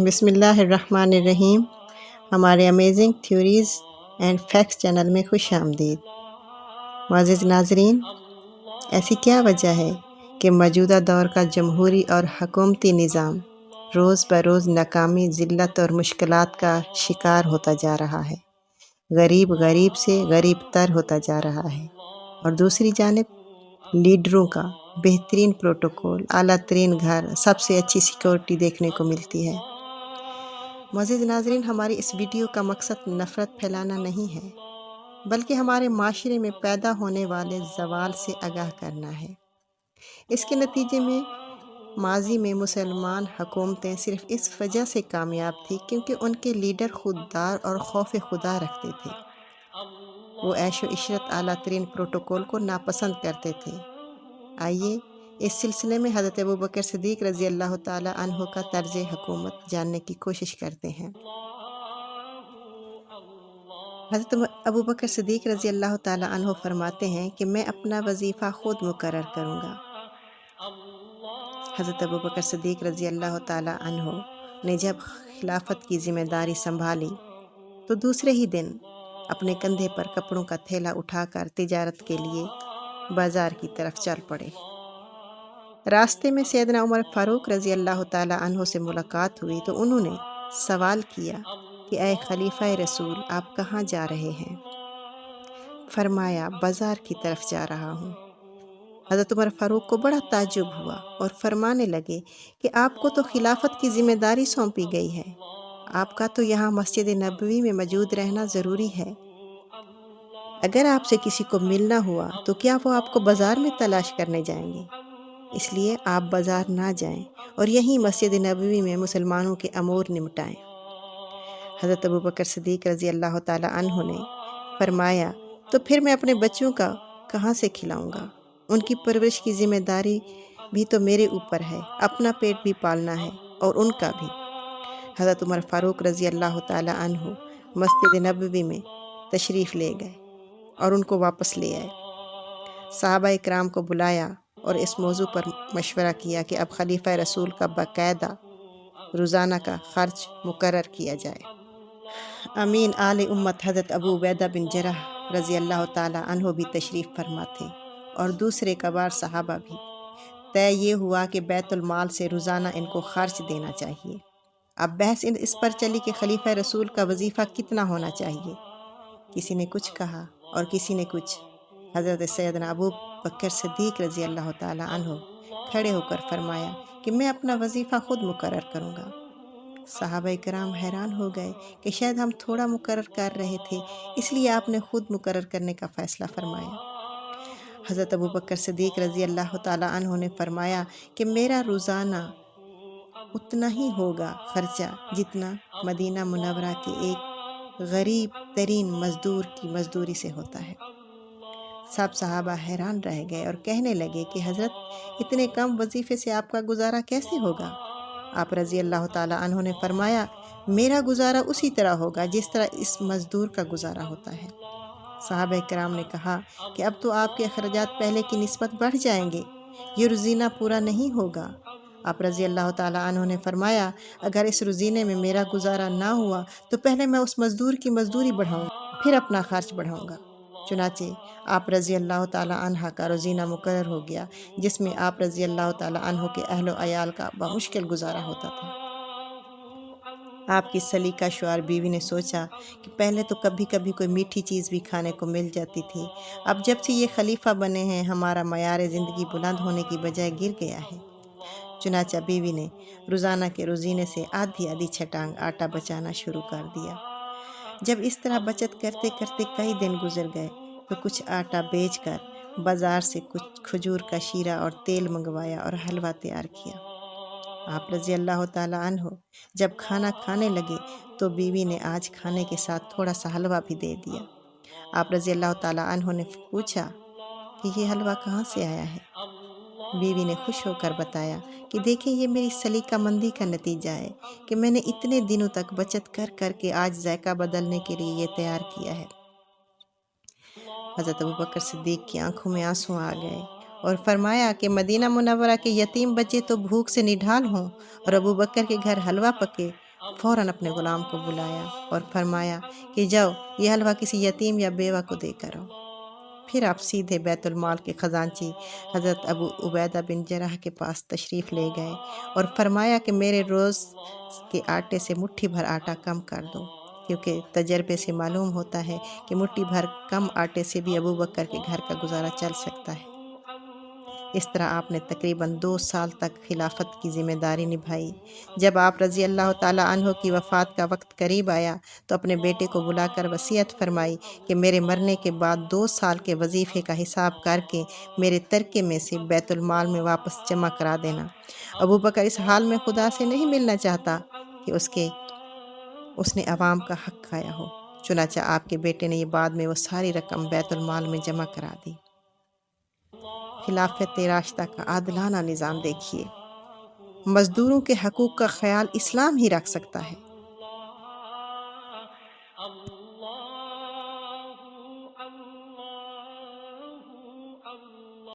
بسم اللہ الرحمن الرحیم۔ ہمارے amazing theories and facts channel میں خوش آمدید۔ معزز ناظرین، ایسی کیا وجہ ہے کہ موجودہ دور کا جمہوری اور حکومتی نظام روز بروز ناکامی، ذلت اور مشکلات کا شکار ہوتا جا رہا ہے، غریب غریب سے غریب تر ہوتا جا رہا ہے، اور دوسری جانب لیڈروں کا بہترین پروٹوکول، اعلیٰ ترین گھر، سب سے اچھی سیکورٹی دیکھنے کو ملتی ہے۔ معزز ناظرین، ہماری اس ویڈیو کا مقصد نفرت پھیلانا نہیں ہے، بلکہ ہمارے معاشرے میں پیدا ہونے والے زوال سے آگاہ کرنا ہے۔ اس کے نتیجے میں ماضی میں مسلمان حکومتیں صرف اس وجہ سے کامیاب تھیں کیونکہ ان کے لیڈر خوددار اور خوف خدا رکھتے تھے۔ وہ عیش و عشرت، اعلیٰ ترین پروٹوکول کو ناپسند کرتے تھے۔ آئیے اس سلسلے میں حضرت ابوبکر صدیق رضی اللہ تعالی عنہ کا طرز حکومت جاننے کی کوشش کرتے ہیں۔ حضرت ابوبکر صدیق رضی اللہ تعالی عنہ فرماتے ہیں کہ میں اپنا وظیفہ خود مقرر کروں گا۔ حضرت ابوبکر صدیق رضی اللہ تعالی عنہ نے جب خلافت کی ذمہ داری سنبھالی تو دوسرے ہی دن اپنے کندھے پر کپڑوں کا تھیلا اٹھا کر تجارت کے لیے بازار کی طرف چل پڑے۔ راستے میں سیدنا عمر فاروق رضی اللہ تعالی عنہ سے ملاقات ہوئی تو انہوں نے سوال کیا کہ اے خلیفہ رسول، آپ کہاں جا رہے ہیں؟ فرمایا، بازار کی طرف جا رہا ہوں۔ حضرت عمر فاروق کو بڑا تعجب ہوا اور فرمانے لگے کہ آپ کو تو خلافت کی ذمہ داری سونپی گئی ہے، آپ کا تو یہاں مسجد نبوی میں موجود رہنا ضروری ہے۔ اگر آپ سے کسی کو ملنا ہوا تو کیا وہ آپ کو بازار میں تلاش کرنے جائیں گے؟ اس لیے آپ بازار نہ جائیں اور یہیں مسجد نبوی میں مسلمانوں کے امور نمٹائیں۔ حضرت ابوبکر صدیق رضی اللہ تعالی عنہ نے فرمایا، تو پھر میں اپنے بچوں کا کہاں سے کھلاؤں گا؟ ان کی پرورش کی ذمہ داری بھی تو میرے اوپر ہے، اپنا پیٹ بھی پالنا ہے اور ان کا بھی۔ حضرت عمر فاروق رضی اللہ تعالی عنہ مسجد نبوی میں تشریف لے گئے اور ان کو واپس لے آئے۔ صحابہ اکرام کو بلایا اور اس موضوع پر مشورہ کیا کہ اب خلیفہ رسول کا باقاعدہ روزانہ کا خرچ مقرر کیا جائے۔ امین آل امت حضرت ابو عبیدہ بن جرح رضی اللہ تعالی عنہ بھی تشریف فرما تھے اور دوسرے کبار صحابہ بھی۔ طے یہ ہوا کہ بیت المال سے روزانہ ان کو خرچ دینا چاہیے۔ اب بحث اس پر چلی کہ خلیفہ رسول کا وظیفہ کتنا ہونا چاہیے۔ کسی نے کچھ کہا اور کسی نے کچھ۔ حضرت سیدنا ابو بکر صدیق رضی اللہ تعالی عنہ کھڑے ہو کر فرمایا کہ میں اپنا وظیفہ خود مقرر کروں گا۔ صحابہ کرام حیران ہو گئے کہ شاید ہم تھوڑا مقرر کر رہے تھے، اس لیے آپ نے خود مقرر کرنے کا فیصلہ فرمایا۔ حضرت ابو بکر صدیق رضی اللہ تعالی عنہ نے فرمایا کہ میرا روزانہ اتنا ہی ہوگا خرچہ جتنا مدینہ منورہ کے ایک غریب ترین مزدور کی مزدوری سے ہوتا ہے۔ سب صحابہ حیران رہ گئے اور کہنے لگے کہ حضرت، اتنے کم وظیفے سے آپ کا گزارا کیسے ہوگا؟ آپ رضی اللہ تعالی عنہ نے فرمایا، میرا گزارا اسی طرح ہوگا جس طرح اس مزدور کا گزارا ہوتا ہے۔ صحابہ کرام نے کہا کہ اب تو آپ کے اخراجات پہلے کی نسبت بڑھ جائیں گے، یہ روزینہ پورا نہیں ہوگا۔ آپ رضی اللہ تعالی عنہ نے فرمایا، اگر اس روزینے میں میرا گزارا نہ ہوا تو پہلے میں اس مزدور کی مزدوری بڑھاؤں گا، پھر اپنا خرچ بڑھاؤں گا۔ چنانچہ آپ رضی اللہ تعالی عنہ کا روزینہ مقرر ہو گیا، جس میں آپ رضی اللہ تعالی عنہ کے اہل و عیال کا بمشکل گزارا ہوتا تھا۔ آپ کی سلیقہ شعار بیوی نے سوچا کہ پہلے تو کبھی کبھی کوئی میٹھی چیز بھی کھانے کو مل جاتی تھی، اب جب سے یہ خلیفہ بنے ہیں ہمارا معیار زندگی بلند ہونے کی بجائے گر گیا ہے۔ چنانچہ بیوی نے روزانہ کے روزینے سے آدھی آدھی چھٹانگ آٹا بچانا شروع کر دیا۔ جب اس طرح بچت کرتے کرتے کئی دن گزر گئے تو کچھ آٹا بیچ کر بازار سے کچھ کھجور کا شیرہ اور تیل منگوایا اور حلوہ تیار کیا۔ آپ رضی اللہ تعالی عنہ جب کھانا کھانے لگے تو بیوی نے آج کھانے کے ساتھ تھوڑا سا حلوہ بھی دے دیا۔ آپ رضی اللہ تعالی عنہ نے پوچھا کہ یہ حلوہ کہاں سے آیا ہے؟ بیوی نے خوش ہو کر بتایا کہ دیکھیں، یہ میری سلیقہ مندی کا نتیجہ ہے کہ میں نے اتنے دنوں تک بچت کر کر کے آج ذائقہ بدلنے کے لیے یہ تیار کیا ہے۔ حضرت ابوبکر صدیق کی آنکھوں میں آنسو آ گئے اور فرمایا کہ مدینہ منورہ کے یتیم بچے تو بھوک سے نڈھال ہوں اور ابوبکر کے گھر حلوہ پکے فوراً اپنے غلام کو بلایا اور فرمایا کہ جاؤ یہ حلوہ کسی یتیم یا بیوہ کو دے کر آؤ۔ پھر آپ سیدھے بیت المال کے خزانچی حضرت ابو عبیدہ بن جرح کے پاس تشریف لے گئے اور فرمایا کہ میرے روز کے آٹے سے مٹھی بھر آٹا کم کر دو، کیونکہ تجربے سے معلوم ہوتا ہے کہ مٹھی بھر کم آٹے سے بھی ابو بکر کے گھر کا گزارا چل سکتا ہے۔ اس طرح آپ نے تقریباً 2 سال تک خلافت کی ذمہ داری نبھائی۔ جب آپ رضی اللہ تعالیٰ عنہ کی وفات کا وقت قریب آیا تو اپنے بیٹے کو بلا کر وصیت فرمائی کہ میرے مرنے کے بعد 2 سال کے وظیفے کا حساب کر کے میرے ترکے میں سے بیت المال میں واپس جمع کرا دینا۔ ابو بکر اس حال میں خدا سے نہیں ملنا چاہتا کہ اس نے عوام کا حق کھایا ہو، چنانچہ آپ کے بیٹے نے یہ بعد میں وہ ساری رقم بیت المال میں جمع کرا دی۔ خلافت راشدہ کا عادلانہ نظام دیکھیے۔ مزدوروں کے حقوق کا خیال اسلام ہی رکھ سکتا ہے۔